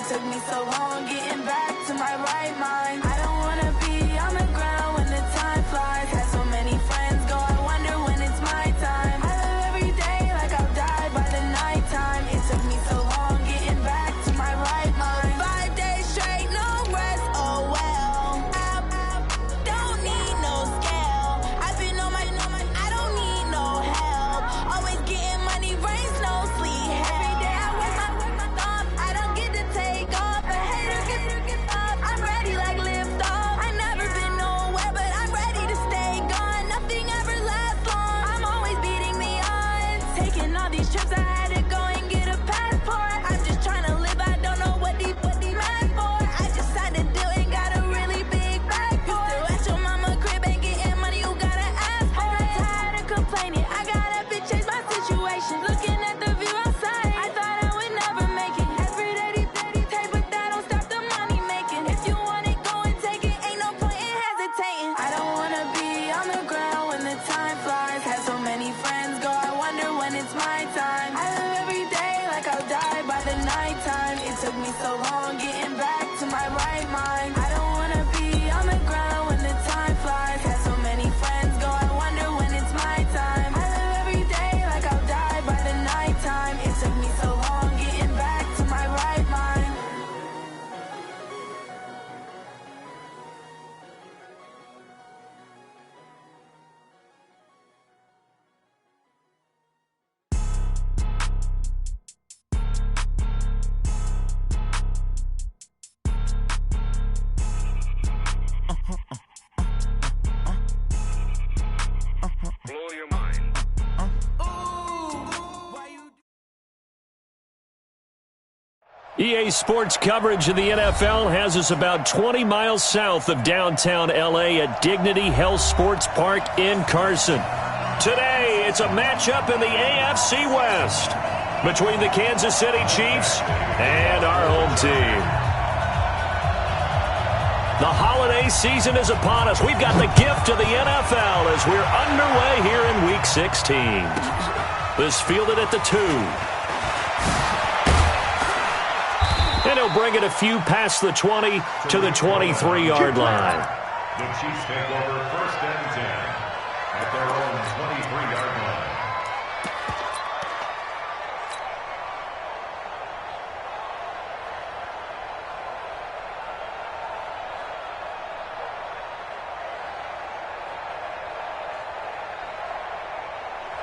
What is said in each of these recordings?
took me so long getting back to my right mind. I don't wanna be on the ground when the time flies. Had so many friends go, I wonder when it's my time. I live every day like I'll die by the nighttime. It took me so long getting back to my right mind. 5 days straight, no rest, oh well. I don't need no scale. I've been on my, I don't need no help. Always getting money, rains, no sleep. Every day I work my thumb. I don't get to take off. A hater get up. I'm ready like lift off. I never been nowhere, but I'm ready to stay gone. Nothing ever lasts long. I'm always beating the odds. Taking all these trips, I had to go and get a passport. I'm just trying to live. I don't know what these mad for. I just signed a deal and got a really big bag for it. Still at your mama crib and getting money, you gotta ask for it. I'm tired of complaining. I got up and changed my situation. Looking at the view outside, I thought I would never make it. Every day they take, but that don't stop the money making. If you want it, go and take it. Ain't no point in hesitating. I don't wanna be on the ground when the time flies. Had so many friends go, I wonder when it's my time. I live every day like I'll die by the nighttime. It took me so long getting back to my right mind. I don't wanna be on the ground when the time flies. Had so many friends go, I wonder when it's my time. I live every day like I'll die by the nighttime. It took me so long getting back to my right mind. Blow your mind. EA Sports coverage of the NFL has us about 20 miles south of downtown L.A. at Dignity Health Sports Park in Carson. Today, it's a matchup in the AFC West between the Kansas City Chiefs and our home team. The holiday season is upon us. We've got the gift of the NFL as we're underway here in Week 16. This fielded at the 2. And he'll bring it a few past the 20 to the 23-yard line. The Chiefs take over 1st and 10 at their own 23-yard line.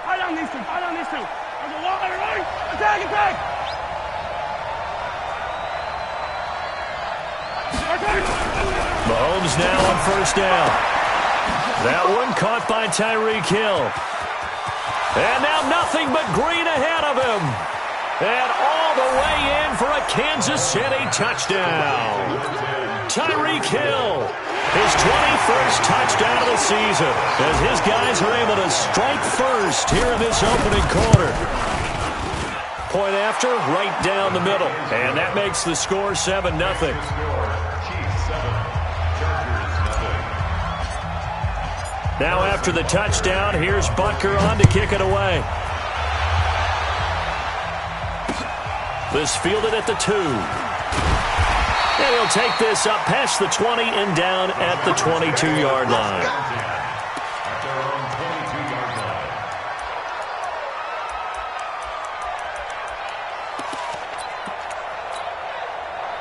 High on these two. There's a wall there, right? Attack! Mahomes now on 1st down. That one caught by Tyreek Hill. And now nothing but green ahead of him. And all the way in for a Kansas City touchdown. Tyreek Hill, his 21st touchdown of the season, as his guys are able to strike first here in this opening quarter. Point after, right down the middle. And that makes the score 7-0. Now after the touchdown, here's Butker on to kick it away. This fielded at the 2. And he'll take this up past the 20 and down at the 22-yard line.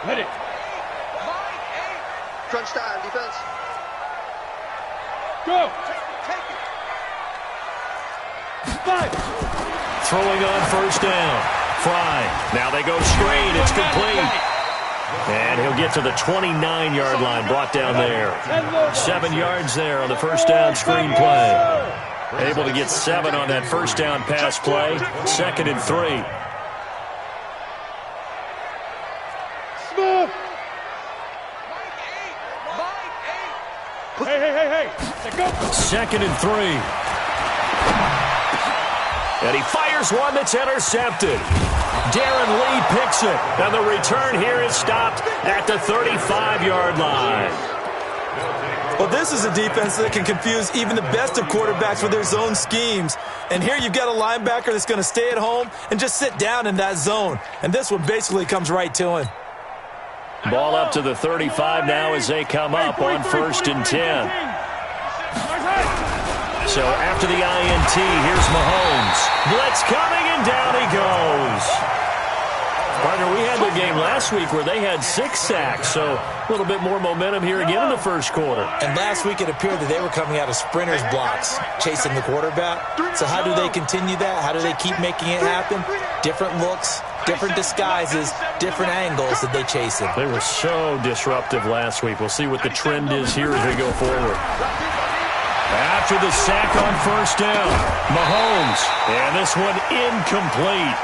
Hit it. Crunch time, defense. Go. Five. Throwing on 1st down. Fry. Now they go straight. It's complete. And he'll get to the 29-yard line, brought down there. 7 yards there on the 1st down screen play. Able to get 7 on that 1st down pass play. 2nd and 3. Smooth. Hey. Go. 2nd and 3. And he fires one that's intercepted. Darren Lee picks it. And the return here is stopped at the 35-yard line. Well, this is a defense that can confuse even the best of quarterbacks with their zone schemes. And here you've got a linebacker that's going to stay at home and just sit down in that zone. And this one basically comes right to him. Ball up to the 35 now as they come up on 1st and 10. So after the INT, here's Mahomes. Blitz coming, and down he goes. Partner, we had the game last week where they had 6 sacks, so a little bit more momentum here again in the first quarter. And last week it appeared that they were coming out of sprinters blocks, chasing the quarterback. So how do they continue that? How do they keep making it happen? Different looks, different disguises, different angles that they chase it. They were so disruptive last week. We'll see what the trend is here as we go forward. After the sack on 1st down, Mahomes, and this one incomplete.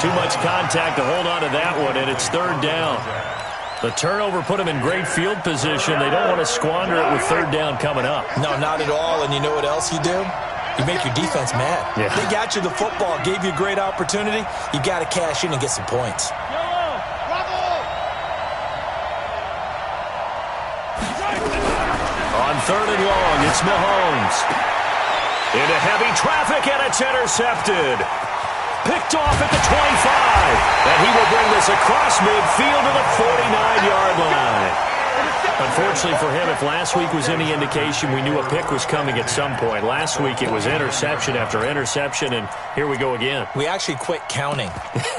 Too much contact to hold on to that one, and it's 3rd down. The turnover put them in great field position. They don't want to squander it with 3rd down coming up. No, not at all, and you know what else you do? You make your defense mad. Yeah. They got you the football, gave you a great opportunity. You got to cash in and get some points. On 3rd and long, it's Mahomes. Into heavy traffic, and it's intercepted. Picked off at the 25. And he will bring this across midfield to the 49-yard line. Unfortunately for him, if last week was any indication, we knew a pick was coming at some point. Last week it was interception after interception, and here we go again. We actually quit counting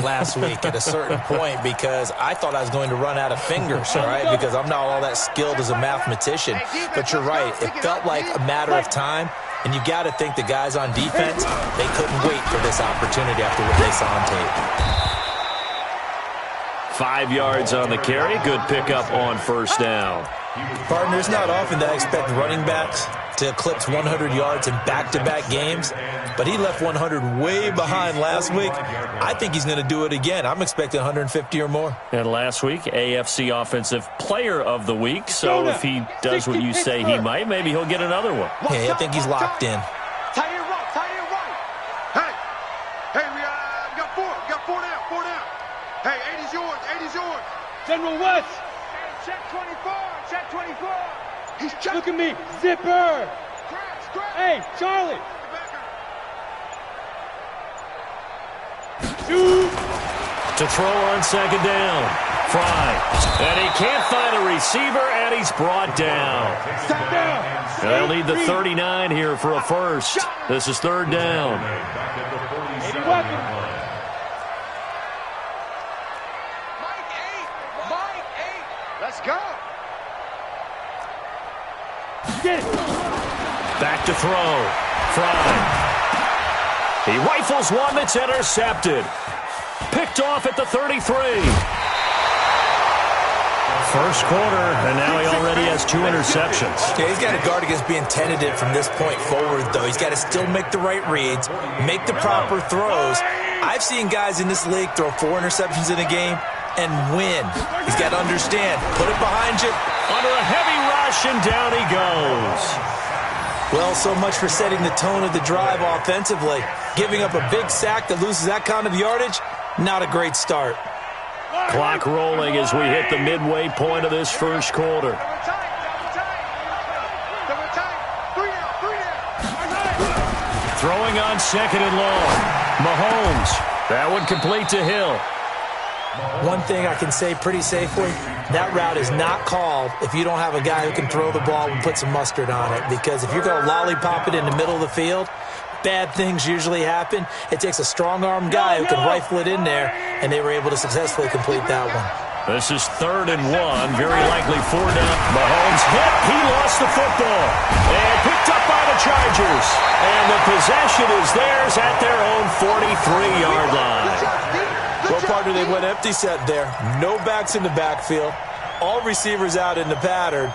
last week at a certain point because I thought I was going to run out of fingers, all right, because I'm not all that skilled as a mathematician. But you're right. It felt like a matter of time, and you got to think the guys on defense, they couldn't wait for this opportunity after what they saw on tape. 5 yards on the carry. Good pickup on 1st down. Partner, it's not often that I expect running backs to eclipse 100 yards in back-to-back games, but he left 100 way behind last week. I think he's going to do it again. I'm expecting 150 or more. And last week, AFC Offensive Player of the Week. So if he does what you say he might, maybe he'll get another one. Yeah, I think he's locked in. Tie it right. Hey, we got 4. We got 4 down. 4 down. Hey, 80's yours. 80's yours. General West. Check 24. Check 24. He's check. Look at me. Zipper. Scratch. Hey, Charlie. Shoot. To throw on 2nd down. Fry. And he can't find a receiver, and he's brought down. Stop down. They'll need the 39 here for a first. This is 3rd down. Mike 8. Let's go. Get it. Back to throw. Fry. He rifles one that's intercepted. Picked off at the 33. First quarter, and now he already has 2 interceptions. Yeah, he's got to guard against being tentative from this point forward, though. He's got to still make the right reads, make the proper throws. I've seen guys in this league throw 4 interceptions in a game and win. He's got to understand, put it behind you. Under a heavy rush, and down he goes. Well, so much for setting the tone of the drive offensively. Giving up a big sack that loses that kind of yardage, not a great start. Clock rolling as we hit the midway point of this first quarter. Throwing on 2nd and long. Mahomes. That one complete to Hill. One thing I can say pretty safely, that route is not called if you don't have a guy who can throw the ball and put some mustard on it. Because if you're going to lollipop it in the middle of the field, bad things usually happen. It takes a strong-arm guy who can rifle it in there, and they were able to successfully complete that one. This is 3rd and 1, very likely 4 down. Mahomes hit. He lost the football. And picked up by the Chargers. And the possession is theirs at their own 43-yard line. Well, partner, they went empty set there. No backs in the backfield. All receivers out in the pattern.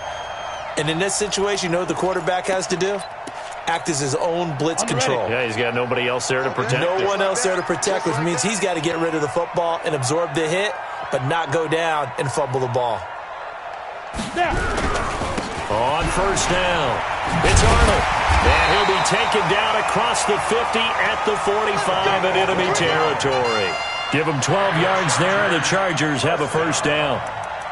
And in this situation, you know what the quarterback has to do? Act as his own blitz control. Yeah, he's got nobody else there to protect. No one else there to protect, which means he's got to get rid of the football and absorb the hit, but not go down and fumble the ball. On 1st down, it's Arnold. And he'll be taken down across the 50 at the 45 in enemy territory. Give him 12 yards there, and the Chargers have a 1st down.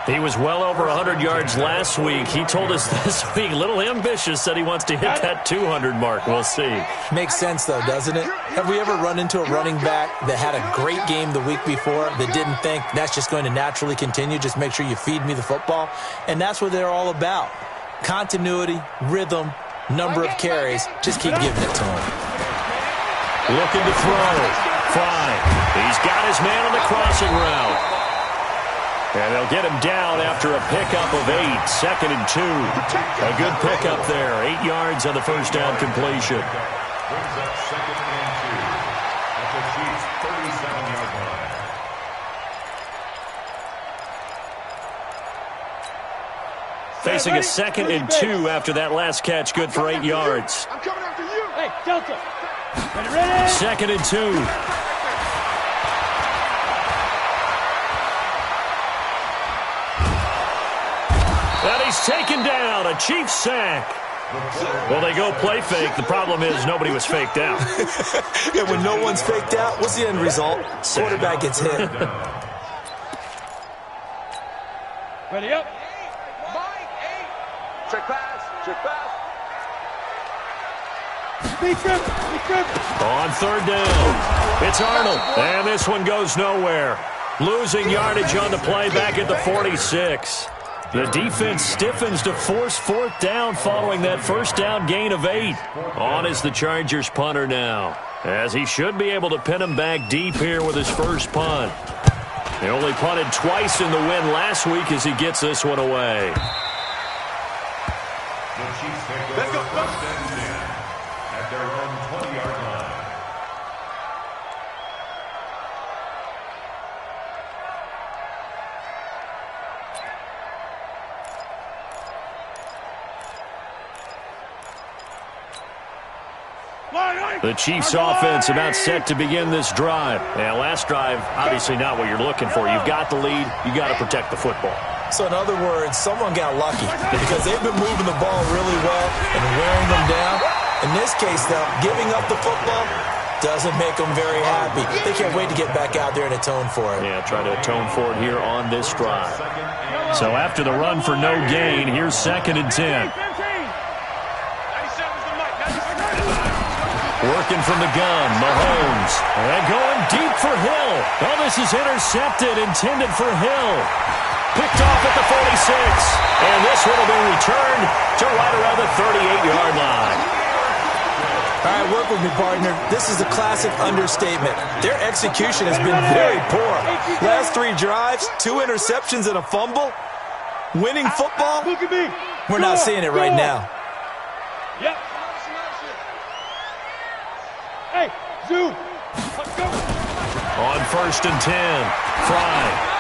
He was well over 100 yards last week. He told us this week, a little ambitious, said he wants to hit that 200 mark. We'll see. Makes sense, though, doesn't it? Have we ever run into a running back that had a great game the week before that didn't think that's just going to naturally continue? Just make sure you feed me the football. And that's what they're all about. Continuity, rhythm, number of carries. Just keep giving it to him. Looking to throw. Fine. He's got his man on the crossing route. And they'll get him down after a pickup of 8, 2nd and 2. A good pickup there, 8 yards on the first down completion. Brings up 2nd and 2 at the Chiefs' 37-yard line. Facing a 2nd and 2 after that last catch, good for 8 yards. I'm coming after you. Hey, Delta. Ready? 2nd and 2. And he's taken down, a Chiefs sack. Well, they go play fake. The problem is nobody was faked out. And when no one's faked out, what's the end result? Quarterback gets hit. Ready up. Check pass. Check pass. Speed trip. On 3rd down, it's Arnold. And this one goes nowhere. Losing yardage on the play back at the 46. The defense stiffens to force 4th down following that first down gain of 8. On is the Chargers punter now, as he should be able to pin him back deep here with his first punt. He only punted twice in the win last week as he gets this one away. The Chiefs take over 1st and 10 at their own 20-yard line. The Chiefs offense about set to begin this drive. And last drive, obviously not what you're looking for. You've got the lead. You got to protect the football. So in other words, someone got lucky because they've been moving the ball really well and wearing them down. In this case, though, giving up the football doesn't make them very happy. They can't wait to get back out there and atone for it. Yeah, try to atone for it here on this drive. So after the run for no gain, here's 2nd and 10. Working from the gun, Mahomes. And going deep for Hill. Oh, this is intercepted, intended for Hill. Picked off at the 46. And this one will be returned to right around the 38-yard line. All right, work with me, partner. This is a classic understatement. Their execution has been very poor. Last 3 drives, 2 interceptions and a fumble. Winning football? Look at me. We're not seeing it right now. Yep. Hey, zoom. Let's go. On 1st and 10, Fry.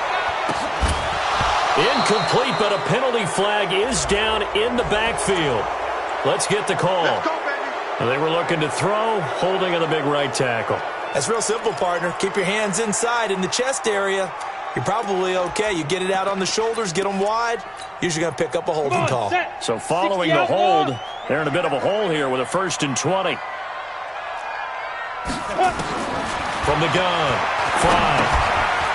Incomplete, but a penalty flag is down in the backfield. Let's get the call. They were looking to throw, holding on the big right tackle. That's real simple, partner. Keep your hands inside in the chest area. You're probably okay. You get it out on the shoulders, get them wide. Usually going to pick up a holding call. So following the hold, they're in a bit of a hole here with a 1st and 20. From the gun, Fry.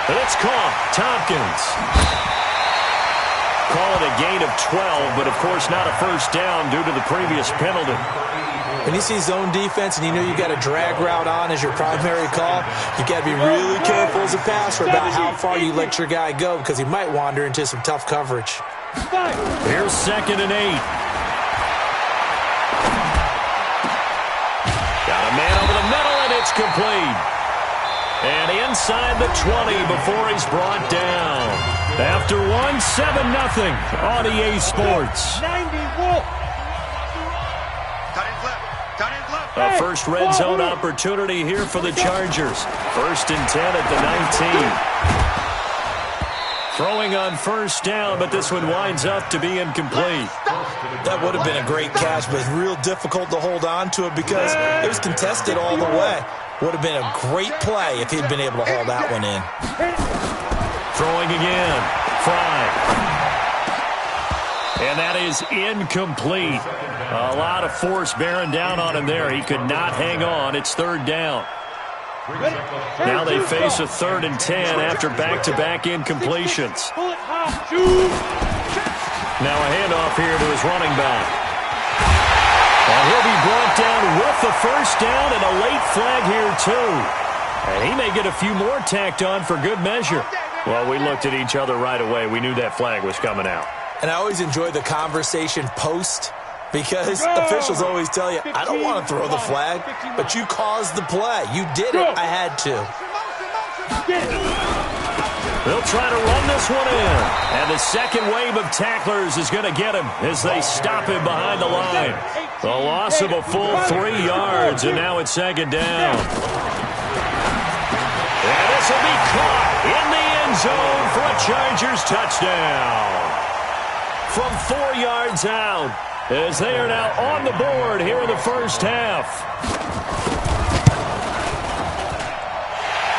And it's caught. Tompkins. Call it a gain of 12, but of course not a first down due to the previous penalty. When you see zone defense and you know you got a drag route on as your primary call, you got to be really careful as a passer about how far you let your guy go because he might wander into some tough coverage. Here's 2nd and 8. Got a man over the middle, and it's complete. And inside the 20 before he's brought down. After 1, 7-0 on EA Sports. 90 A first red zone opportunity here for the Chargers. 1st and 10 at the 19. Throwing on first down, but this one winds up to be incomplete. That would have been a great catch, but real difficult to hold on to it because it was contested all the way. Would have been a great play if he'd been able to haul that one in. Throwing again. Fry. And that is incomplete. A lot of force bearing down on him there. He could not hang on. It's 3rd down. Now they face a 3rd and 10 after back-to-back incompletions. Pull it high. Shoot. Now a handoff here to his running back. And he'll be brought down with the first down and a late flag here too. And he may get a few more tacked on for good measure. Well, we looked at each other right away. We knew that flag was coming out. And I always enjoy the conversation post because officials always tell you, I don't want to throw the flag, but you caused the play. You did it. I had to. They'll try to run this one in. And the second wave of tacklers is going to get him as they stop him behind the line. The loss of a full 3 yards, and now it's 2nd down. And this will be caught in the end zone for a Chargers touchdown. From 4 yards out, as they are now on the board here in the first half.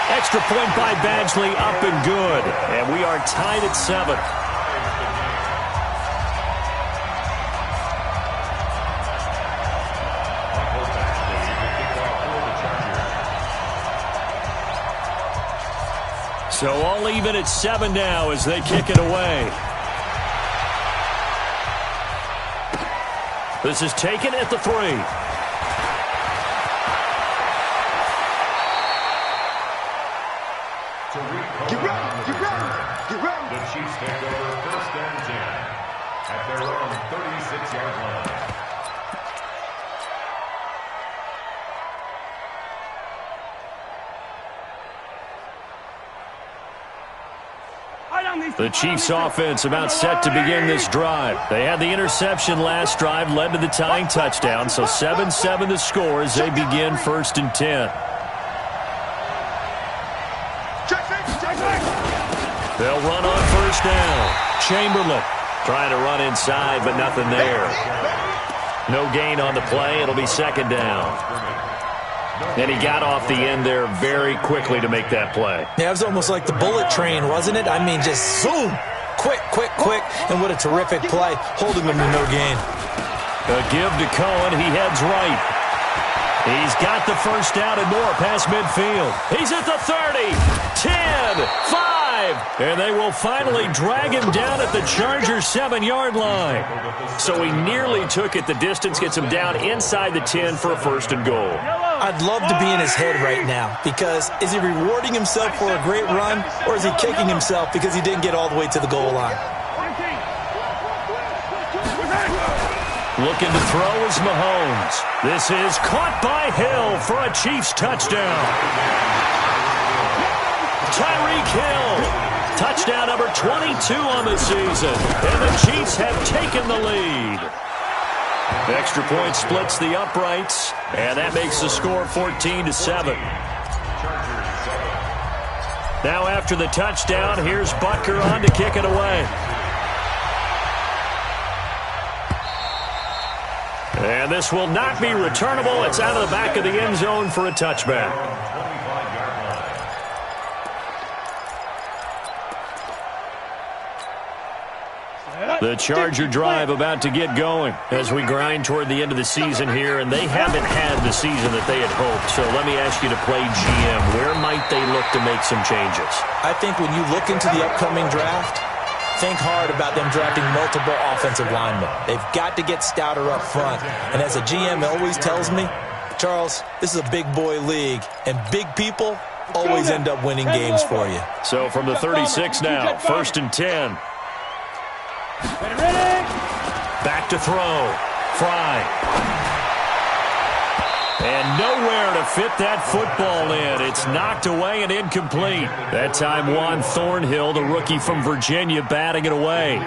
Extra point by Badgley, up and good. And we are tied at 7. So all even at 7 now as they kick it away. This is taken at the 3. Get ready, get ready, get ready. The Chiefs take over 1st and 10 at their own 36-yard line. The Chiefs offense about set to begin this drive. They had the interception last drive, led to the tying touchdown, so 7-7 the score as they begin 1st and 10. They'll run on 1st down. Chamberlain trying to run inside, but nothing there. No gain on the play. It'll be 2nd down. And he got off the end there very quickly to make that play. Yeah, it was almost like the bullet train, wasn't it? I mean, just zoom. Quick, quick, quick. And what a terrific play, holding him to no gain. A give to Cohen. He heads right. He's got the first down and more past midfield. He's at the 30, 10, 5. And they will finally drag him down at the Chargers' 7-yard line. So he nearly took it the distance, gets him down inside the 10 for a 1st and goal. I'd love to be in his head right now because is he rewarding himself for a great run or is he kicking himself because he didn't get all the way to the goal line? Looking to throw is Mahomes. This is caught by Hill for a Chiefs touchdown. Tyreek Hill, touchdown number 22 on the season. And the Chiefs have taken the lead. Extra point splits the uprights, and that makes the score 14-7. Now after the touchdown, here's Butker on to kick it away. And this will not be returnable. It's out of the back of the end zone for a touchback. The Charger drive about to get going as we grind toward the end of the season here, and they haven't had the season that they had hoped. So let me ask you to play GM. Where might they look to make some changes? I think when you look into the upcoming draft, think hard about them drafting multiple offensive linemen. They've got to get stouter up front. And as a GM always tells me, Charles, this is a big boy league, and big people always end up winning games for you. So from the 36 now, 1st and 10. Back to throw. Fry. And nowhere to fit that football in. It's knocked away and incomplete. That time Juan Thornhill, the rookie from Virginia, batting it away.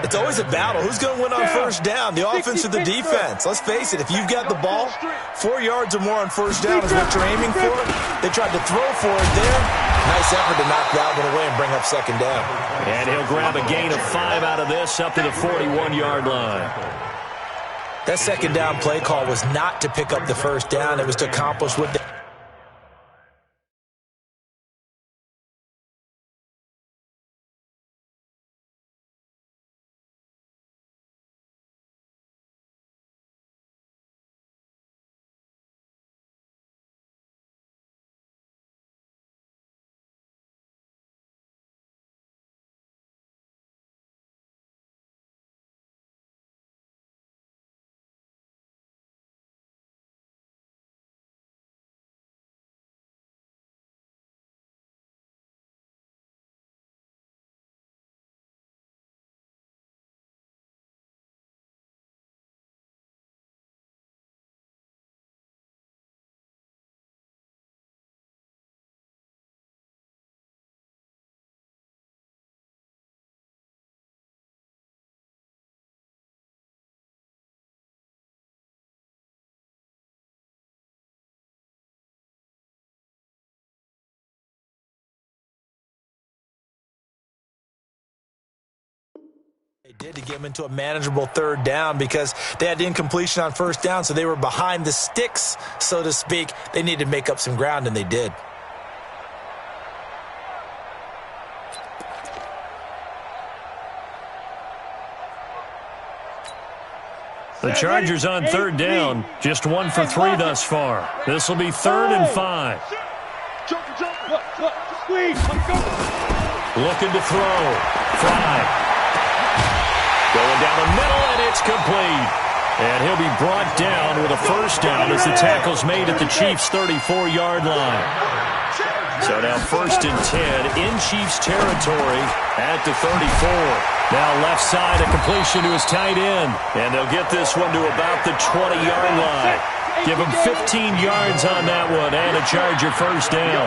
It's always a battle. Who's going to win on 1st down, the offense or the defense? Let's face it, if you've got the ball, 4 yards or more on 1st down is what you're aiming for. They tried to throw for it there. Nice effort to knock that one away and bring up 2nd down. And he'll grab a gain of 5 out of this up to the 41-yard line. That 2nd down play call was not to pick up the 1st down. It was to accomplish what they They did to get them into a manageable third down because they had the incompletion on first down, so they were behind the sticks, so to speak. They needed to make up some ground, and they did. The Chargers on third down, just 1 for 3 thus far. This will be 3rd and 5. Looking to throw. Fry. Going down the middle, and it's complete. And he'll be brought down with a first down as the tackle's made at the Chiefs' 34-yard line. So now 1st and 10 in Chiefs territory at the 34. Now left side, a completion to his tight end. And they'll get this one to about the 20-yard line. Give him 15 yards on that one and a Charger first down.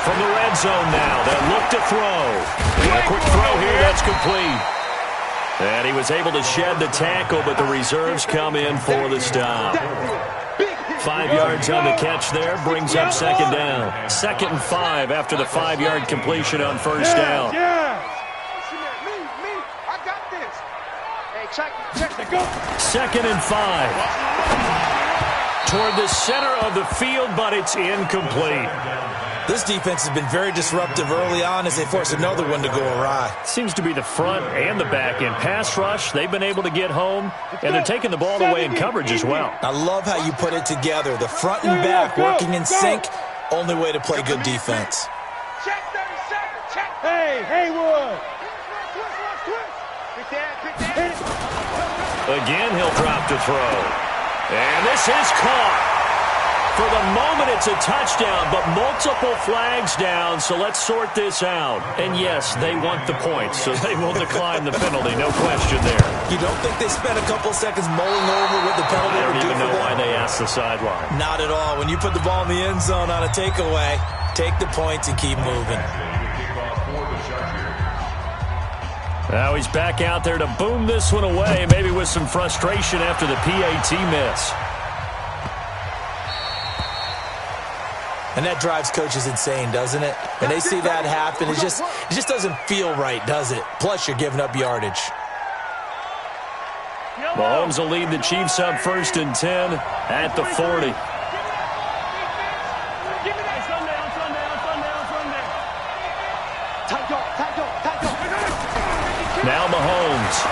From the red zone now, they'll look to throw. And a quick throw here, that's complete. And he was able to shed the tackle, but the reserves come in for the stop. 5 yards on the catch there, brings up 2nd down. 2nd and 5 after the 5-yard completion on first down. I got this. Hey, check it, go. 2nd and 5. Toward the center of the field, but it's incomplete. This defense has been very disruptive early on as they force another one to go awry. Seems to be the front and the back end. Pass rush, they've been able to get home, and they're taking the ball away in coverage as well. I love how you put it together. The front and back working in sync, only way to play good defense. Check 37, check. Hey, Haywood. Again, he'll drop to throw. And this is caught. For the moment, it's a touchdown, but multiple flags down, so let's sort this out. And yes, they want the points, so they will decline the penalty, no question there. You don't think they spent a couple seconds mulling over what the penalty I would don't do even for know them? why they asked the sideline. Not at all. When you put the ball in the end zone on a takeaway, take the points and keep moving. Now he's back out there to boom this one away, maybe with some frustration after the PAT miss. And that drives coaches insane, doesn't it? When they see that happen, it just doesn't feel right, does it? Plus, you're giving up yardage. Mahomes will lead the Chiefs up 1st and 10 at the 40. Now Mahomes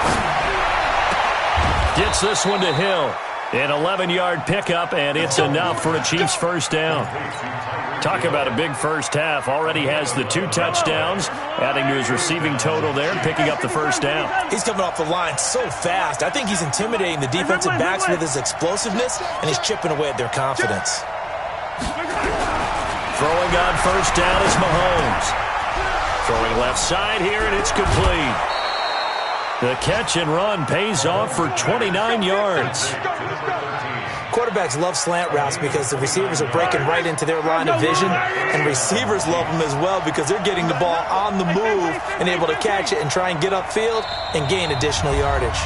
gets this one to Hill. An 11-yard pickup, and it's enough for a Chiefs first down. Talk about a big first half. Already has the 2 touchdowns, adding to his receiving total there, picking up the first down. He's coming off the line so fast. I think he's intimidating the defensive backs with his explosiveness, and he's chipping away at their confidence. Throwing on first down is Mahomes. Throwing left side here, and it's complete. The catch and run pays off for 29 yards. Quarterbacks love slant routes because the receivers are breaking right into their line of vision, and receivers love them as well because they're getting the ball on the move and able to catch it and try and get upfield and gain additional yardage.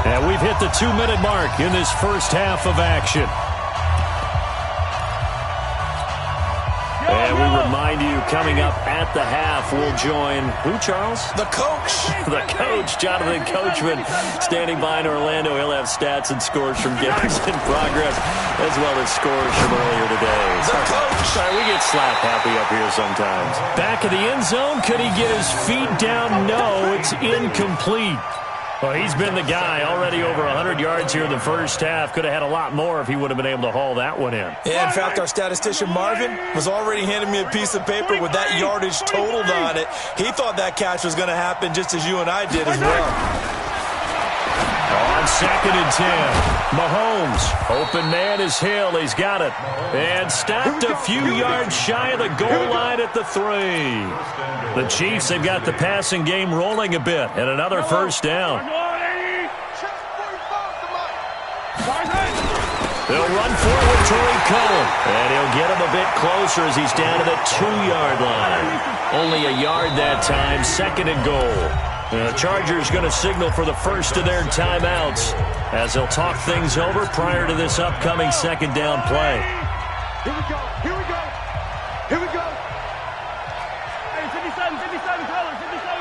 And we've hit the 2-minute mark in this first half of action. And we remind you, coming up at the half, we'll join who, Charles? The coach. The coach, Jonathan Coachman, standing by in Orlando. He'll have stats and scores from games in progress, as well as scores from earlier today. The coach. Sorry, we get slap happy up here sometimes. Back of the end zone, could he get his feet down? No, it's incomplete. Well, he's been the guy, already over 100 yards here in the first half. Could have had a lot more if he would have been able to haul that one in. Yeah, in fact, our statistician Marvin was already handing me a piece of paper with that yardage totaled on it. He thought that catch was going to happen just as you and I did as well. On 2nd and 10, Mahomes, open man is Hill. He's got it. And stopped a few yards shy of the goal line at the 3. The Chiefs, they've got the passing game rolling a bit, and another first down. They'll run forward Tariq Cohen, and he'll get him a bit closer as he's down to the 2-yard line. Only a yard that time, 2nd and goal. The Chargers going to signal for the first of their timeouts as they'll talk things over prior to this upcoming 2nd down play. Here we go, here we go, here we go. Hey, 57 colors, 57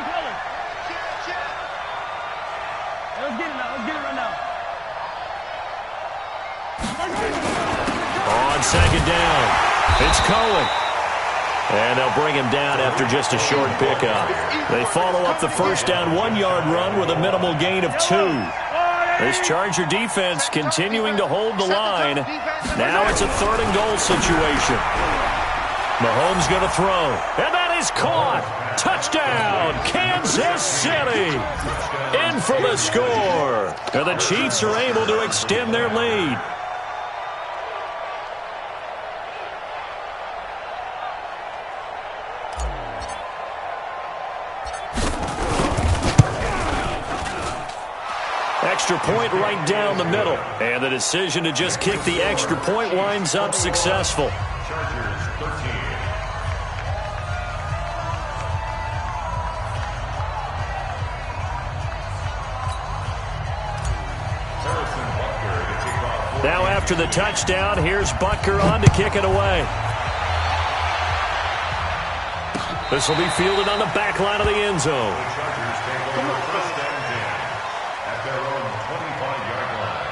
colors. down. It's Cohen. And they'll bring him down after just a short pickup. They follow up the first down 1-yard run with a minimal gain of 2. This Charger defense continuing to hold the line. Now it's a 3rd and goal situation. Mahomes going to throw. And that is caught. Touchdown, Kansas City. In for the score. And the Chiefs are able to extend their lead. Extra point right down the middle. And the decision to just kick the extra point winds up successful. Chargers 13. Now after the touchdown, here's Butker on to kick it away. This will be fielded on the back line of the end zone. The Chargers take over first and 10 at their own 25-yard line.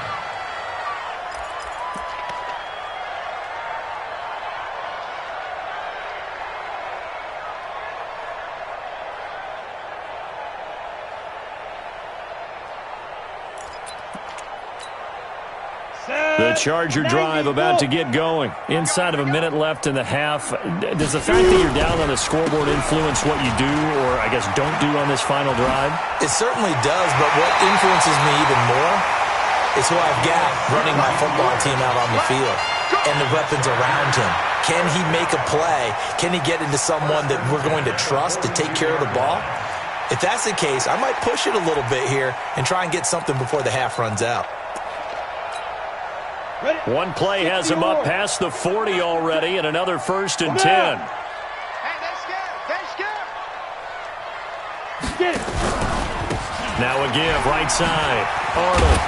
The Charger drive about to get going. Inside of a minute left in the half. Does the fact that you're down on the scoreboard influence what you do or, I guess, don't do on this final drive? It certainly does, but what influences me even more is who I've got running my football team out on the field and the weapons around him. Can he make a play? Can he get into someone that we're going to trust to take care of the ball? If that's the case, I might push it a little bit here and try and get something before the half runs out. One play has him up past the 40 already, and another 1st and 10. Hey, they scared. They scared. Get it. Now a give, right side. Arnold.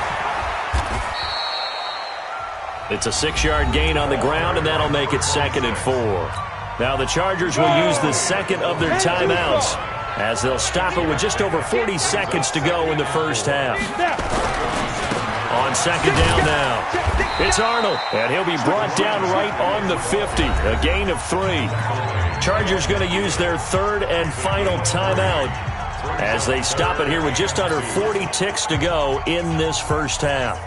It's a 6-yard gain on the ground, and that'll make it 2nd and 4. Now the Chargers will use the second of their timeouts as they'll stop it with just over 40 seconds to go in the first half. On 2nd down now, it's Arnold, and he'll be brought down right on the 50, a gain of 3. Chargers going to use their 3rd and final timeout as they stop it here with just under 40 ticks to go in this first half.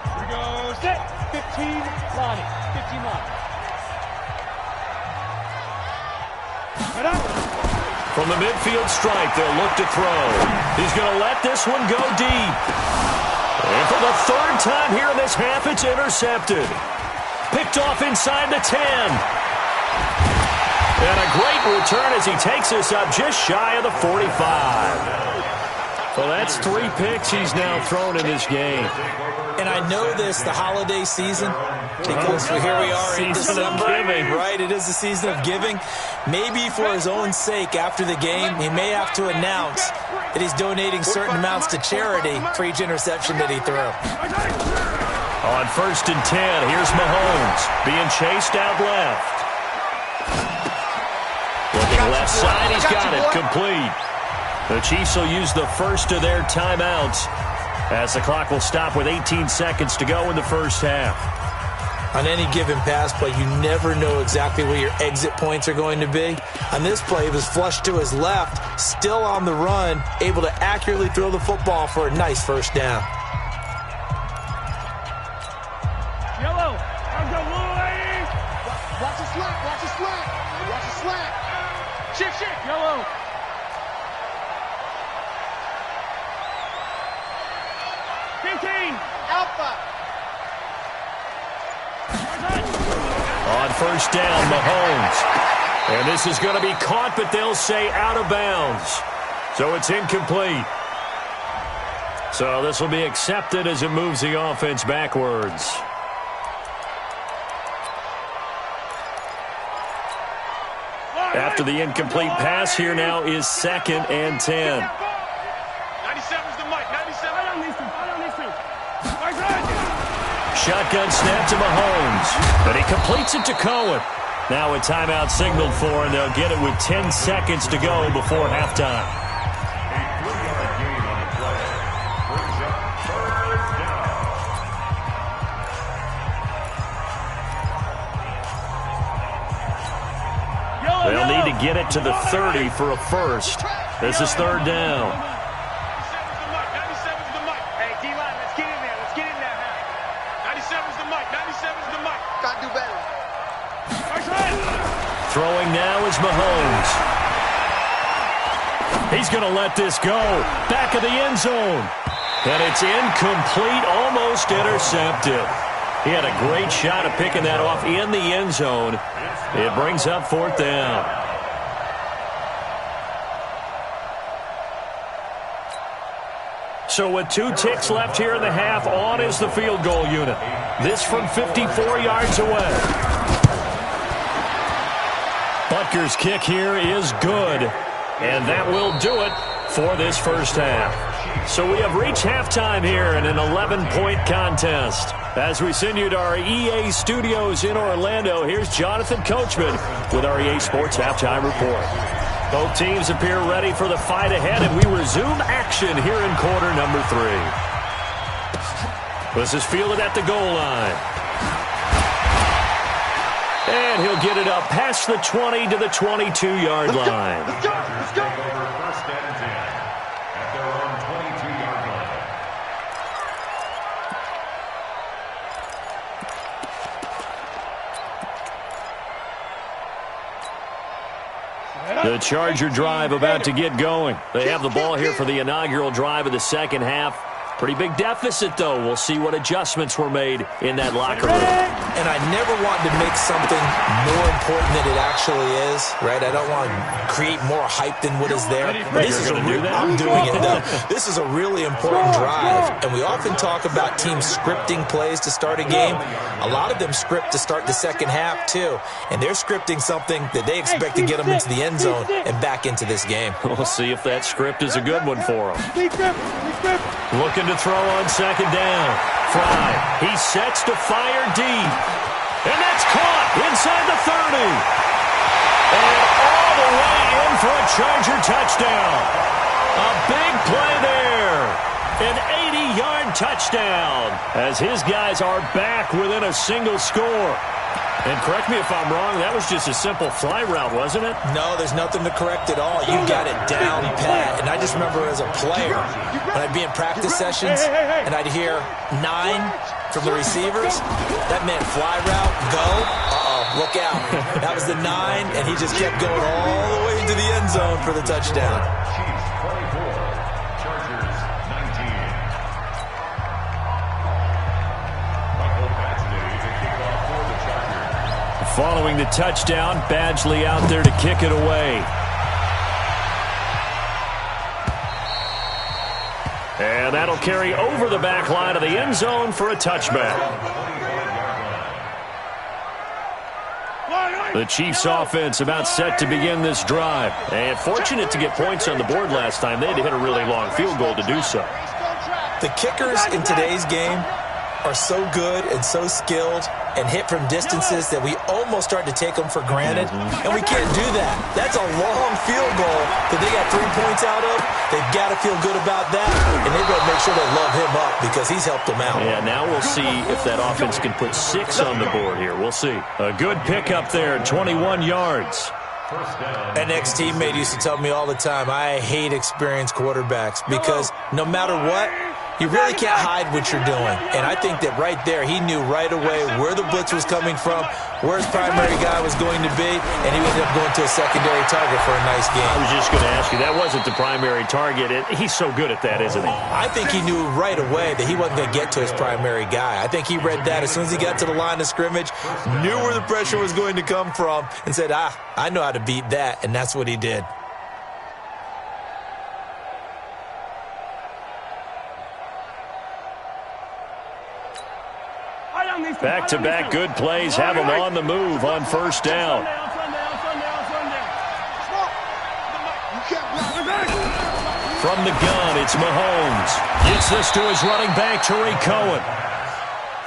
Here we go. Set. 15, Lonnie. 15, Lonnie. From the midfield stripe, they'll look to throw. He's going to let this one go deep. And for the 3rd time here in this half, it's intercepted. Picked off inside the 10. And a great return as he takes us up just shy of the 45. Well, that's 3 picks he's now thrown in this game. And I know this, the holiday season, because here we are in December, right? It is the season of giving. Maybe for his own sake, after the game, he may have to announce that he's donating certain amounts to charity for each interception that he threw. On 1st and 10, here's Mahomes being chased out left. Looking left side, he's got it, complete. The Chiefs will use the first of their timeouts as the clock will stop with 18 seconds to go in the first half. On any given pass play, you never know exactly where your exit points are going to be. On this play, he was flushed to his left, still on the run, able to accurately throw the football for a nice first down. Yellow. I'm going Louis. Watch the slant. Watch the slant. Watch the slant. Shift, shift. Yellow. Alpha. On 1st down, Mahomes. And this is going to be caught, but they'll say out of bounds. So it's incomplete. So this will be accepted as it moves the offense backwards. After the incomplete pass, here now is 2nd and 10. 97's the mic. 97. I don't need to. Shotgun snap to Mahomes. And he completes it to Cohen. Now a timeout signaled for, and they'll get it with 10 seconds to go before halftime. A 3-yard gain on the play. Brings up third down. They'll need to get it to the 30 for a first. This is third down. 97's the mic. Hey, D-line, let's get in there. Let's get in there. 97's the mic. 97's the mic. Gotta do better. Throwing now is Mahomes. He's going to let this go. Back of the end zone. And it's incomplete, almost intercepted. He had a great shot at picking that off in the end zone. It brings up fourth down. So with 2 ticks left here in the half, on is the field goal unit. This from 54 yards away. Butker's kick here is good, and that will do it for this first half. So we have reached halftime here in an 11-point contest. As we send you to our EA studios in Orlando, here's Jonathan Coachman with our EA Sports Halftime Report. Both teams appear ready for the fight ahead, and we resume action here in quarter number 3. This is fielded at the goal line. And he'll get it up past the 20 to the 22-yard line. Let's go. Let's go. Take over first and 10 at their own 22-yard line. The Charger drive about to get going. They have the ball here for the inaugural drive of the second half. Pretty big deficit, though. We'll see what adjustments were made in that locker room. And I never want to make something more important than it actually is, right? I don't want to create more hype than what is there. But this is I'm doing it, though. This is a really important drive. And we often talk about teams scripting plays to start a game. A lot of them script to start the second half, too. And they're scripting something that they expect to get them into the end zone and back into this game. We'll see if that script is a good one for them. Looking to throw on second down. Fry. He sets to fire deep. And that's caught inside the 30. And all the way in for a Charger touchdown. A big play there. An 80-yard touchdown as his guys are back within a single score. And correct me if I'm wrong, that was just a simple fly route, wasn't it? No, there's nothing to correct at all. You got it down pat. And I just remember as a player, when I'd be in practice sessions and I'd hear 9 from the receivers, that meant fly route, go, look out. That was the 9, and he just kept going all the way into the end zone for the touchdown. Chiefs 24, Chargers 19. Michael Badgley to kick off for the Chargers. Following the touchdown, Badgley out there to kick it away. And that'll carry over the back line of the end zone for a touchback. The Chiefs offense about set to begin this drive. And fortunate to get points on the board last time. They had to hit a really long field goal to do so. The kickers in today's game are so good and so skilled and hit from distances that we almost start to take them for granted, and we can't do that. That's a long field goal that they got 3 points out of. They've got to feel good about that, and they've got to make sure they love him up because he's helped them out. Yeah, now we'll see if that offense can put 6 on the board here. We'll see. A good pickup there, 21 yards. An ex-teammate used to tell me all the time, I hate experienced quarterbacks because no matter what, you really can't hide what you're doing. And I think that right there, he knew right away where the blitz was coming from, where his primary guy was going to be, and he ended up going to a secondary target for a nice game. I was just going to ask you, that wasn't the primary target. He's so good at that, isn't he? I think he knew right away that he wasn't going to get to his primary guy. I think he read that as soon as he got to the line of scrimmage, knew where the pressure was going to come from, and said, I know how to beat that, and that's what he did. Back-to-back good plays have them on the move on first down. From the gun, it's Mahomes. Gets this to his running back, Tariq Cohen.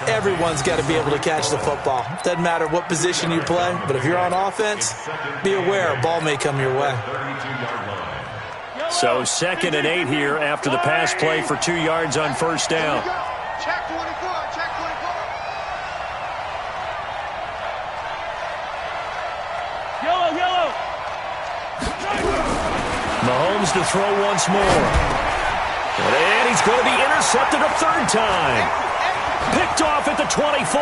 Everyone's got to be able to catch the football. Doesn't matter what position you play, but if you're on offense, be aware a ball may come your way. So 2nd and 8 here after the pass play for 2 yards on first down. Check 24, check 24. Yellow. Mahomes to throw once more. And he's going to be intercepted a 3rd time. Picked off at the 24.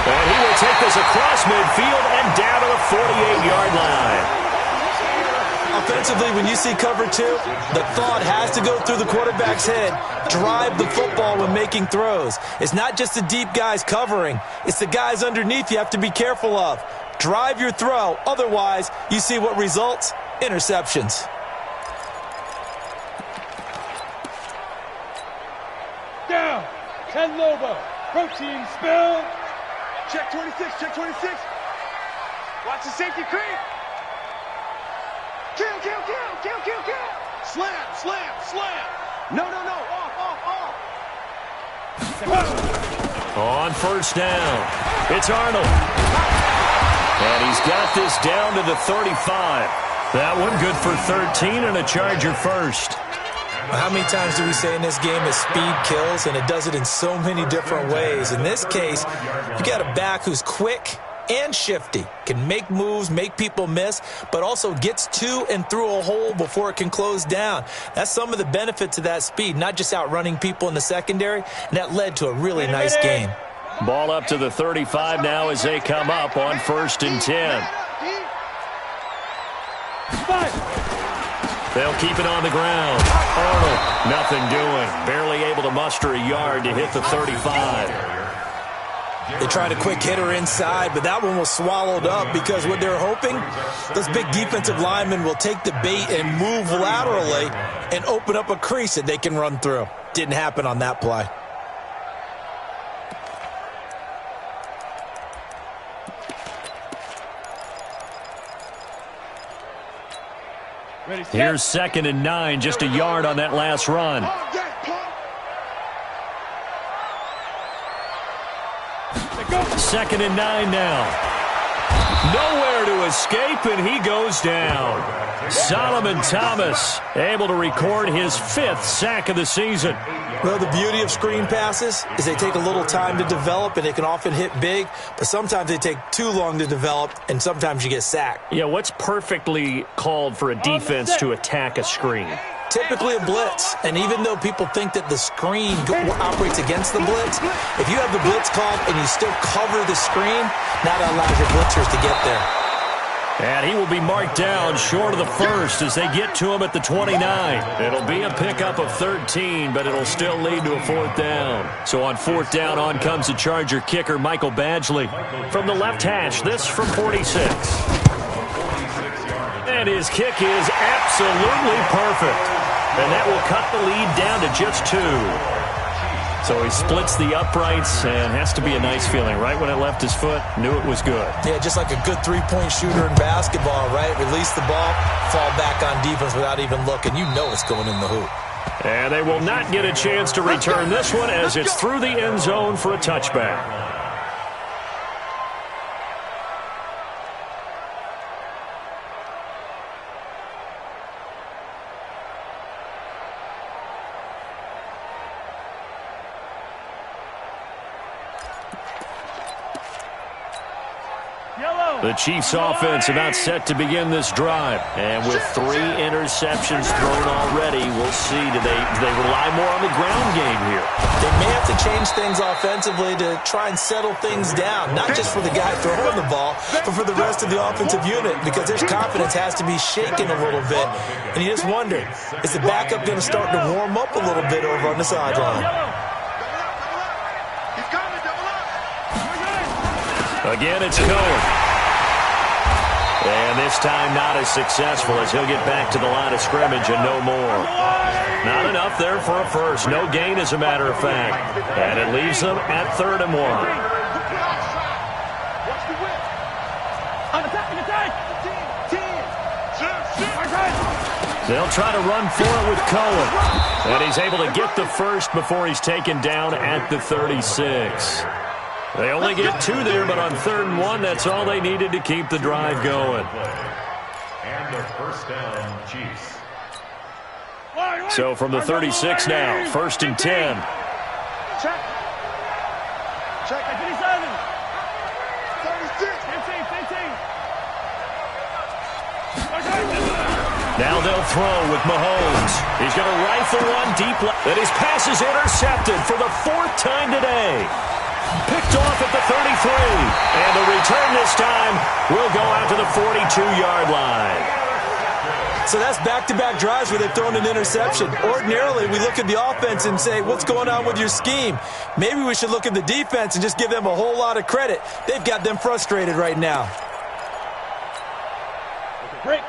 And he will take this across midfield and down to the 48-yard line. Offensively, when you see cover 2, the thought has to go through the quarterback's head. Drive the football when making throws. It's not just the deep guys covering. It's the guys underneath you have to be careful of. Drive your throw. Otherwise, you see what results? Interceptions. Down. 10 Lobo. Protein spill. Check 26, check 26. Watch the safety creep. Kill. Slam. No. Off. On first down, it's Arnold. And he's got this down to the 35. That one good for 13 and a Charger first. How many times do we say in this game that speed kills, and it does it in so many different ways? In this case, you got a back who's quick and shifty, can make moves, make people miss, but also gets to and through a hole before it can close down. That's some of the benefits of that speed, not just outrunning people in the secondary, and that led to a really nice game. Ball up to the 35 now as they come up on 1st and 10. They'll keep it on the ground. Arnold, nothing doing. Barely able to muster a yard to hit the 35. They tried a quick hitter inside, but that one was swallowed up because what they're hoping, those big defensive linemen will take the bait and move laterally and open up a crease that they can run through. Didn't happen on that play. Here's 2nd and 9, just a yard on that last run. 2nd and 9 now. Nowhere to escape, and he goes down. Solomon Thomas able to record his 5th sack of the season. Well, the beauty of screen passes is they take a little time to develop, and they can often hit big, but sometimes they take too long to develop, and sometimes you get sacked. Yeah, what's perfectly called for a defense to attack a screen? Typically a blitz, and even though people think that the screen operates against the blitz, if you have the blitz called and you still cover the screen, that allows your blitzers to get there. And he will be marked down short of the 1st as they get to him at the 29. It'll be a pickup of 13, but it'll still lead to a 4th down. So on 4th down, on comes the Charger kicker, Michael Badgley. From the left hash, this from 46. And his kick is absolutely perfect. And that will cut the lead down to just 2. So he splits the uprights, and has to be a nice feeling. Right when it left his foot, knew it was good. Yeah, just like a good three-point shooter in basketball, right? Release the ball, fall back on defense without even looking. You know it's going in the hoop. And they will not get a chance to return this one as it's through the end zone for a touchback. The Chiefs offense about set to begin this drive. And with 3 interceptions thrown already, we'll see. Do they rely more on the ground game here? They may have to change things offensively to try and settle things down, not just for the guy throwing the ball, but for the rest of the offensive unit, because their confidence has to be shaken a little bit. And you just wonder, is the backup going to start to warm up a little bit over on the sideline? Again, it's Cohen. And this time not as successful as he'll get back to the line of scrimmage and no more. Not enough there for a first. No gain, as a matter of fact. And it leaves them at 3rd and 1. They'll try to run for it with Cohen. And he's able to get the first before he's taken down at the 36. They only get 2 there, but on 3rd and 1, that's all they needed to keep the drive going. And the first down, Chiefs. So from the 36 now, 1st and 10. Check. Check. 57. 36. 15. Now they'll throw with Mahomes. He's going to rifle one deep left. And his pass is intercepted for the 4th time today. Picked off at the 33. And the return this time will go out to the 42-yard line. So that's back-to-back drives where they've thrown an interception. Ordinarily, we look at the offense and say, what's going on with your scheme? Maybe we should look at the defense and just give them a whole lot of credit. They've got them frustrated right now.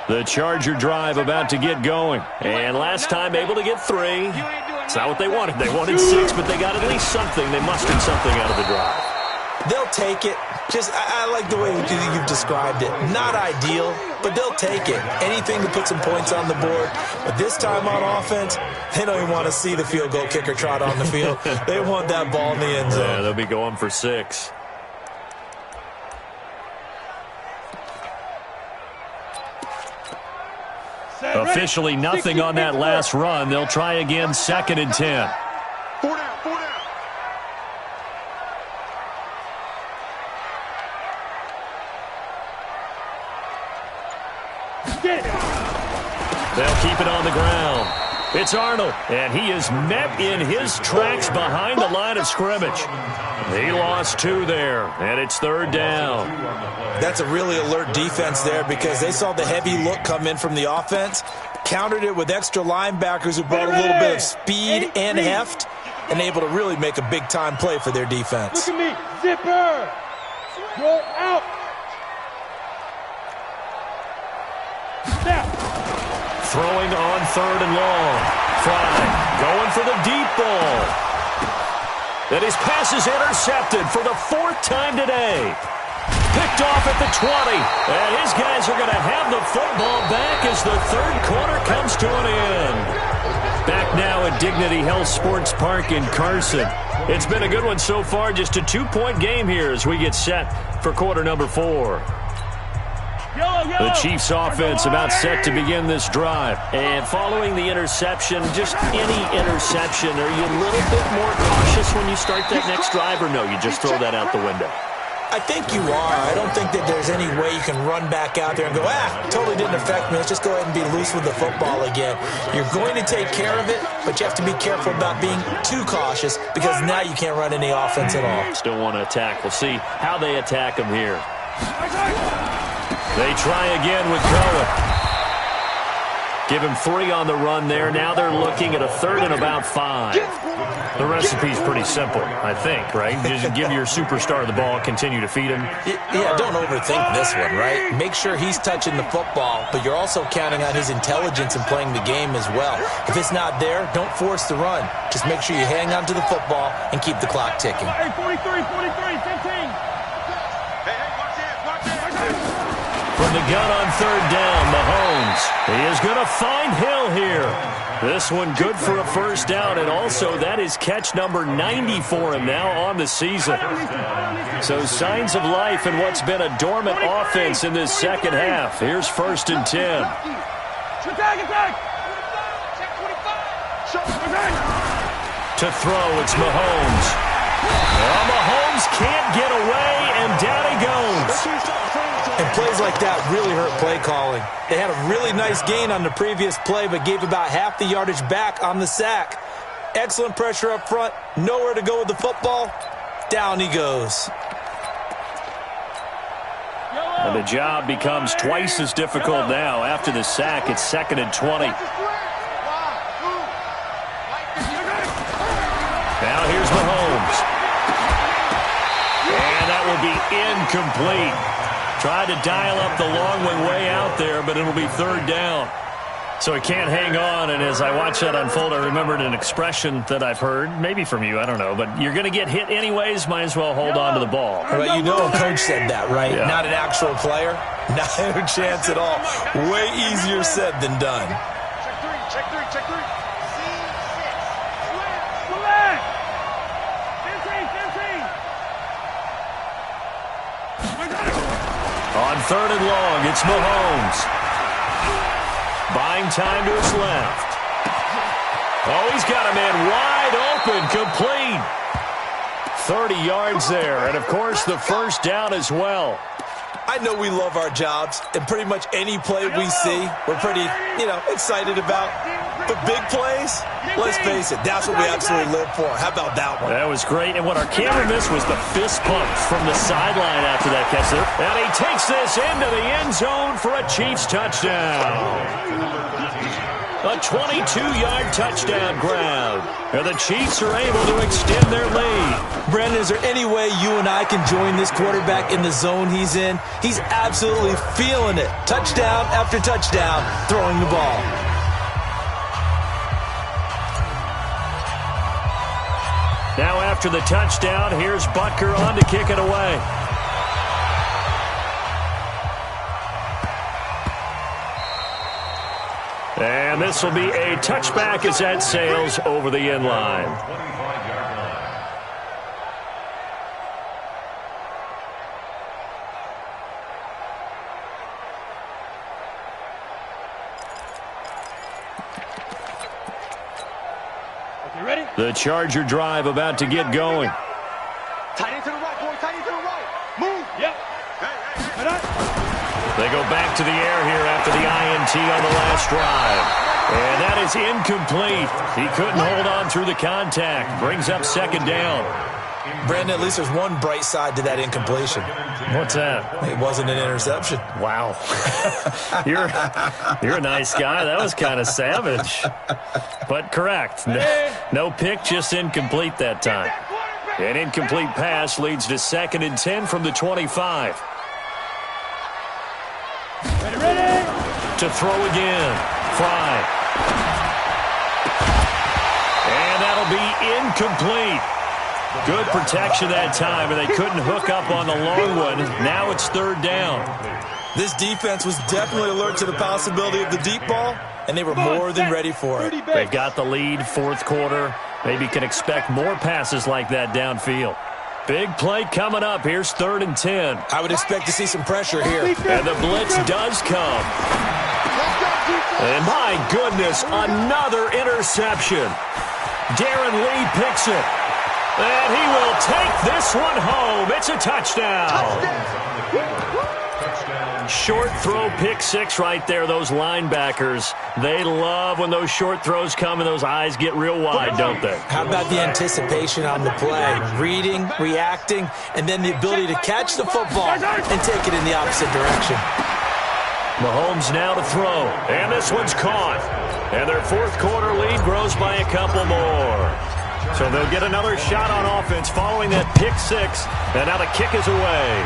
The Charger drive about to get going. And last time able to get 3. It's not what they wanted. They wanted 6, but they got at least something. They mustered something out of the drive. They'll take it. I like the way you've described it. Not ideal, but they'll take it. Anything to put some points on the board. But this time on offense, they don't even want to see the field goal kicker trot on the field. They want that ball in the end zone. Yeah, they'll be going for 6. Officially nothing on that last run. They'll try again, 2nd and 10. 4 down. 4 down. They'll keep it on the ground. It's Arnold, and he is met in his tracks behind the line of scrimmage. He lost 2 there, and it's 3rd down. That's a really alert defense there because they saw the heavy look come in from the offense, countered it with extra linebackers who brought a little bit of speed and heft, and able to really make a big-time play for their defense. Look at me. Zipper. Roll out. Snap. Throwing on 3rd and long. Fry going for the deep ball. And his pass is intercepted for the 4th time today. Picked off at the 20. And his guys are going to have the football back as the 3rd quarter comes to an end. Back now at Dignity Health Sports Park in Carson. It's been a good one so far. Just a 2-point game here as we get set for quarter number 4. The Chiefs offense about set to begin this drive. And following the interception, just any interception, are you a little bit more cautious when you start that next drive, or no, you just throw that out the window? I think you are. I don't think that there's any way you can run back out there and go, totally didn't affect me. Let's just go ahead and be loose with the football again. You're going to take care of it, but you have to be careful about being too cautious because now you can't run any offense at all. Still want to attack. We'll see how they attack them here. They try again with Cohen. Give him 3 on the run there. Now they're looking at a 3rd and about 5. The recipe's pretty simple, I think, right? Just give your superstar the ball, continue to feed him. Yeah, don't overthink this one, right? Make sure he's touching the football, but you're also counting on his intelligence in playing the game as well. If it's not there, don't force the run. Just make sure you hang on to the football and keep the clock ticking. Hey, 43, 15. From the gun on 3rd down, Mahomes. He is going to find Hill here. This one good for a 1st down, and also that is catch number 90 for him now on the season. So signs of life in what's been a dormant offense in this 2nd half. Here's 1st and 10. Attack. To throw, it's Mahomes. Well, Mahomes can't get away, and down he goes. And plays like that really hurt play calling. They had a really nice gain on the previous play, but gave about half the yardage back on the sack. Excellent pressure up front. Nowhere to go with the football. Down he goes. And the job becomes twice as difficult now. After the sack, it's 2nd and 20. Now here's Mahomes. And that will be incomplete. Tried to dial up the long one way out there, but it'll be 3rd down. So he can't hang on, and as I watch that unfold, I remembered an expression that I've heard, maybe from you, I don't know, but you're going to get hit anyways, might as well hold on to the ball. But you know a coach said that, right? Yeah. Not an actual player. No chance at all. Way easier said than done. Check three, check three. C6. Slam. 15. On 3rd and long, it's Mahomes. Buying time to his left. Oh, he's got a man wide open, complete. 30 yards there, and of course the first down as well. I know we love our jobs, and pretty much any play we see, we're pretty, excited about. But big plays, let's face it, that's what we absolutely live for. How about that one? That was great, and what our camera missed was the fist pump from the sideline after that catch there. And he takes this into the end zone for a Chiefs touchdown. A 22-yard touchdown grab. And the Chiefs are able to extend their lead. Brandon, is there any way you and I can join this quarterback in the zone he's in? He's absolutely feeling it. Touchdown after touchdown, throwing the ball. Now after the touchdown, here's Butker on to kick it away. And this will be a touchback as that sails over the end line. 25-yard line. Okay, ready? The Charger drive about to get going. Tight end to the right, boy. Tight end to the right. Move. Yep. They go back to the air here after the INT on the last drive. And that is incomplete. He couldn't hold on through the contact. Brings up 2nd down. Brandon, at least there's one bright side to that incompletion. What's that? It wasn't an interception. Wow. You're a nice guy. That was kind of savage. But correct. No pick, just incomplete that time. An incomplete pass leads to 2nd and 10 from the 25. Ready? To throw again. Fry. And that'll be incomplete. Good protection that time, and they couldn't hook up on the long one. Now it's 3rd down. This defense was definitely alert to the possibility of the deep ball, and they were more than ready for it. They've got the lead, 4th quarter. Maybe can expect more passes like that downfield. Big play coming up. Here's 3rd and 10. I would expect to see some pressure here. And the blitz does come. And my goodness, another interception. Darren Lee picks it. And he will take this one home. It's a touchdown. Short throw, pick 6 right there. Those linebackers, they love when those short throws come and those eyes get real wide, don't they? How about the anticipation on the play? Reading, reacting, and then the ability to catch the football and take it in the opposite direction. Mahomes now to throw, and this one's caught. And their 4th quarter lead grows by a couple more. So they'll get another shot on offense following that pick 6, and now the kick is away.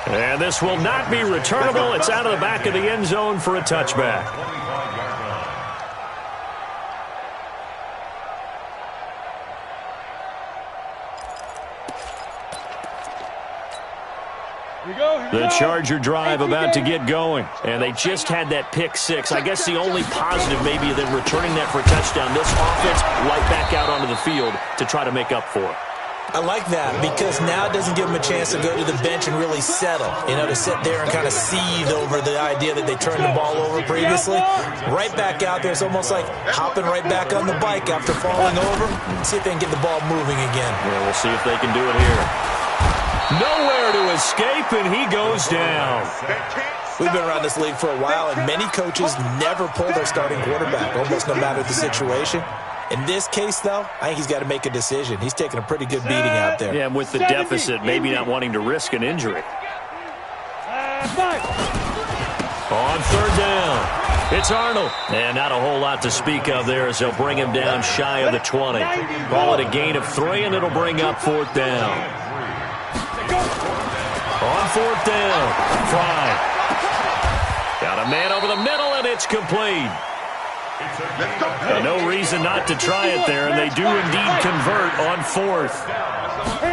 And this will not be returnable. It's out of the back of the end zone for a touchback. 25-yard line. Here we go. The Charger drive about to get going. And they just had that pick 6. I guess the only positive maybe than returning that for a touchdown. This offense right back out onto the field to try to make up for it. I like that because now it doesn't give them a chance to go to the bench and really settle, to sit there and kind of seethe over the idea that they turned the ball over previously. Right back out there, it's almost like hopping right back on the bike after falling over. See if they can get the ball moving again. Yeah, we'll see if they can do it here. Nowhere to escape, and he goes down. We've been around this league for a while, and many coaches never pull their starting quarterback, almost no matter the situation. In this case, though, I think he's got to make a decision. He's taking a pretty good beating out there. Yeah, and with the deficit, maybe not wanting to risk an injury. On 3rd down, it's Arnold. And not a whole lot to speak of there as they'll bring him down shy of the 20. Call it a gain of 3, and it'll bring up 4th down. On 4th down, Fry. Got a man over the middle, and it's complete. Let's go. No reason not to try it there, and they do indeed convert on fourth.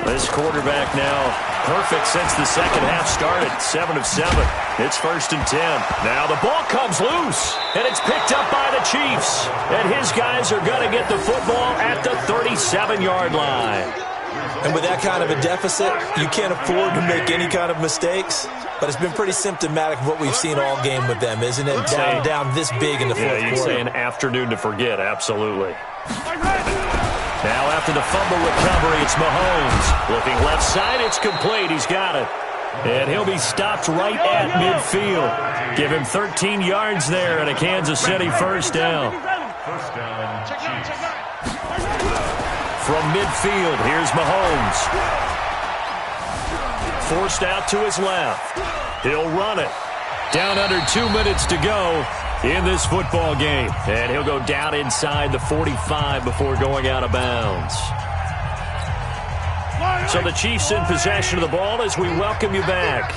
This quarterback now perfect since the second half started, 7 of 7. It's 1st and 10. Now the ball comes loose, and it's picked up by the Chiefs. And his guys are going to get the football at the 37-yard line. And with that kind of a deficit, you can't afford to make any kind of mistakes. But it's been pretty symptomatic of what we've seen all game with them, isn't it? Down this big in the fourth quarter. Yeah, you'd say an afternoon to forget, absolutely. Now after the fumble recovery, it's Mahomes. Looking left side, it's complete. He's got it. And he'll be stopped right at midfield. Give him 13 yards there and a Kansas City first down. First down, Chiefs. From midfield, here's Mahomes. Forced out to his left. He'll run it. Down under 2 minutes to go in this football game. And he'll go down inside the 45 before going out of bounds. So the Chiefs in possession of the ball as we welcome you back.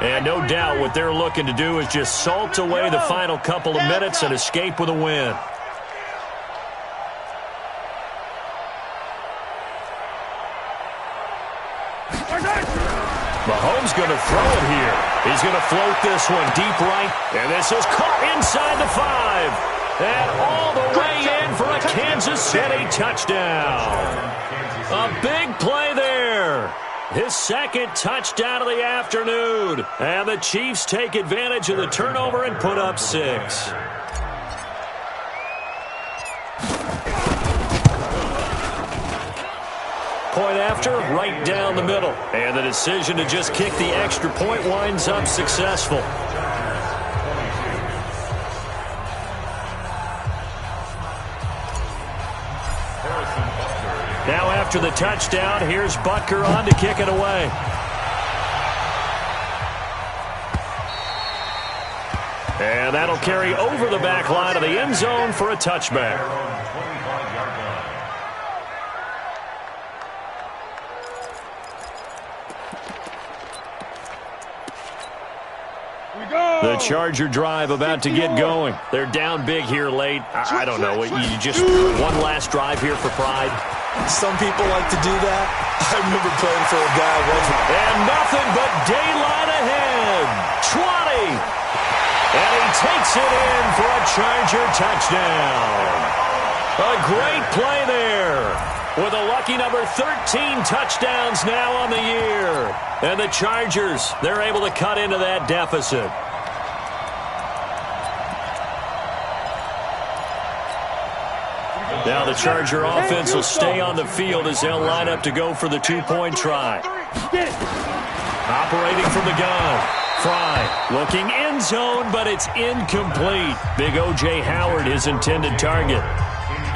And no doubt what they're looking to do is just salt away the final couple of minutes and escape with a win. Mahomes going to throw it here. He's going to float this one deep right. And this is caught inside the 5. And all the way in for a Kansas City touchdown. A big play there. His second touchdown of the afternoon. And the Chiefs take advantage of the turnover and put up 6. Point after, right down the middle. And the decision to just kick the extra point winds up successful. Now after the touchdown, here's Butker on to kick it away. And that'll carry over the back line of the end zone for a touchback. The Charger drive about to get going. They're down big here late. I don't know. You just one last drive here for pride. Some people like to do that. I remember playing for a guy once. And nothing but daylight ahead. 20. And he takes it in for a Charger touchdown. A great play there. With a lucky number 13 touchdowns now on the year. And the Chargers, they're able to cut into that deficit. Now the Charger offense will stay on the field as they'll line up to go for the two-point try. Operating from the gun. Fry looking end zone, but it's incomplete. Big O.J. Howard, his intended target.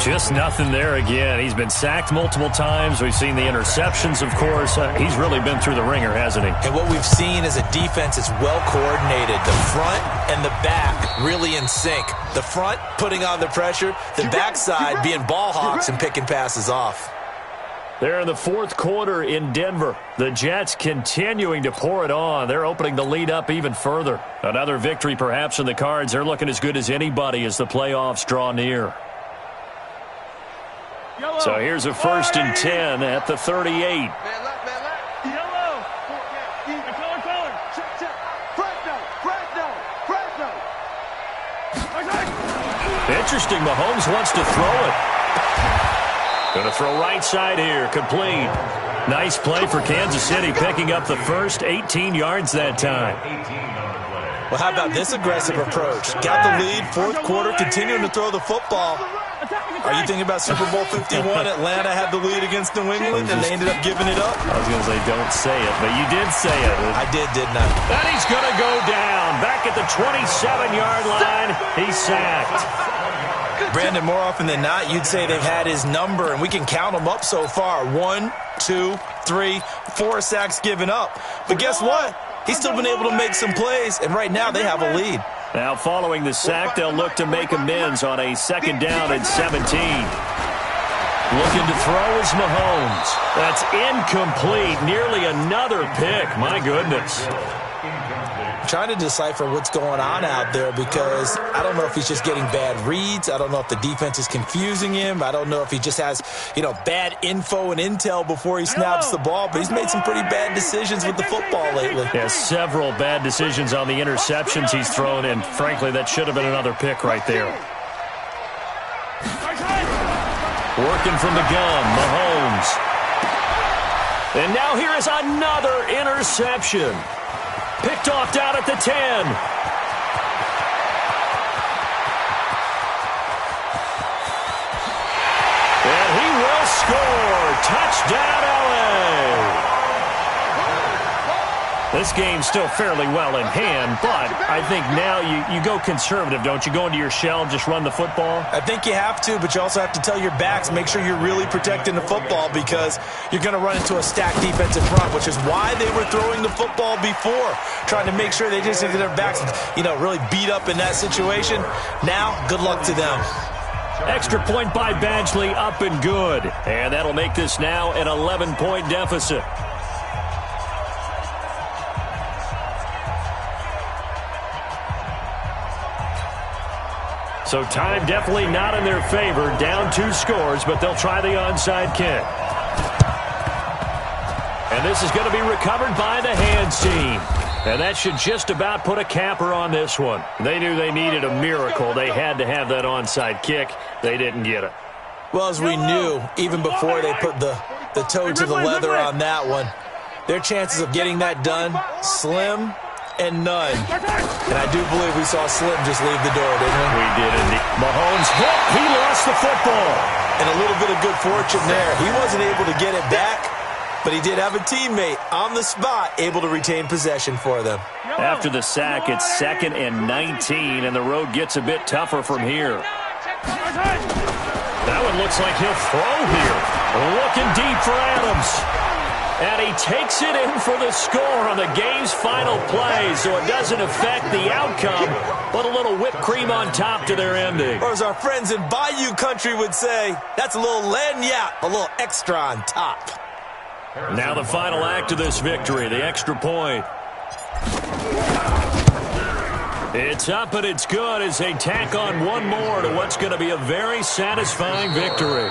Just nothing there again. He's been sacked multiple times. We've seen the interceptions, of course. He's really been through the ringer, hasn't he? And what we've seen is a defense that's well coordinated. The front and the back really in sync. The front putting on the pressure. The backside being ball hawks and picking passes off. They're in the fourth quarter in Denver. The Jets continuing to pour it on. They're opening the lead up even further. Another victory perhaps in the cards. They're looking as good as anybody as the playoffs draw near. So here's a 1st and 10 at the 38. Yellow. Interesting. Mahomes wants to throw it. Going to throw right side here. Complete. Nice play for Kansas City, picking up the first 18 yards that time. Well, how about this aggressive approach? Got the lead, fourth quarter, continuing to throw the football. Are you thinking about Super Bowl 51? Atlanta had the lead against New England, and they ended up giving it up? I was going to say, don't say it, but you did say it. I didn't I? And he's going to go down. Back at the 27-yard line, he's sacked. Brandon, more often than not, you'd say they've had his number, and we can count them up so far. 1, 2, 3, 4 sacks given up. But guess what? He's still been able to make some plays, and right now they have a lead. Now following the sack, they'll look to make amends on a 2nd down and 17. Looking to throw is Mahomes. That's incomplete. Nearly another pick. My goodness. Incomplete. trying to decipher what's going on out there because I don't know if he's just getting bad reads. I don't know if the defense is confusing him. I don't know if he just has, bad info and intel before he snaps the ball. But he's made some pretty bad decisions with the football lately. Yeah, several bad decisions on the interceptions he's thrown, and frankly, that should have been another pick right there. Working from the gun, Mahomes. And now here is another interception. Picked off down at the 10. And he will score. Touchdown, LA. This game's still fairly well in hand, but I think now you go conservative, don't you? Go into your shell and just run the football? I think you have to, but you also have to tell your backs, make sure you're really protecting the football because you're going to run into a stacked defensive front, which is why they were throwing the football before, trying to make sure they just get their backs, really beat up in that situation. Now, good luck to them. Extra point by Badgley, up and good. And that'll make this now an 11-point deficit. So time definitely not in their favor. Down 2 scores, but they'll try the onside kick. And this is going to be recovered by the hands team. And that should just about put a capper on this one. They knew they needed a miracle. They had to have that onside kick. They didn't get it. Well, as we knew, even before they put the toe to the leather on that one, their chances of getting that done, slim and none. And I do believe we saw Slim just leave the door, didn't we? We did indeed. Mahomes hit. He lost the football. And a little bit of good fortune there. He wasn't able to get it back, but he did have a teammate on the spot able to retain possession for them. After the sack, it's 2nd and 19, and the road gets a bit tougher from here. That one looks like he'll throw here. Looking deep for Adams. And he takes it in for the score on the game's final play, so it doesn't affect the outcome, but a little whipped cream on top to their ending. Or as our friends in Bayou Country would say, that's a little lagniappe, a little extra on top. Now the final act of this victory, the extra point. It's up and it's good as they tack on one more to what's going to be a very satisfying victory.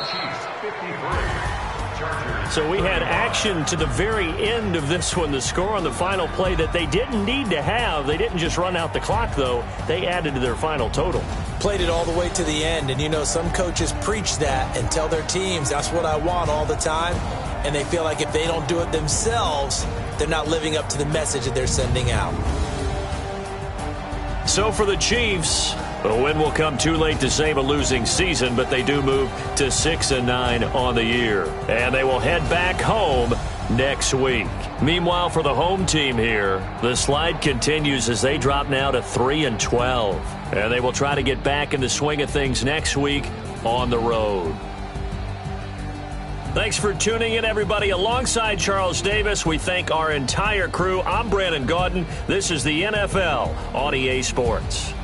So we had action to the very end of this one, the score on the final play that they didn't need to have. They didn't just run out the clock, though. They added to their final total. Played it all the way to the end, and some coaches preach that and tell their teams, that's what I want all the time, and they feel like if they don't do it themselves, they're not living up to the message that they're sending out. So for the Chiefs, a win will come too late to save a losing season, but they do move to 6-9 on the year. And they will head back home next week. Meanwhile, for the home team here, the slide continues as they drop now to 3-12. And they will try to get back in the swing of things next week on the road. Thanks for tuning in, everybody. Alongside Charles Davis, we thank our entire crew. I'm Brandon Gaudin. This is the NFL on EA Sports.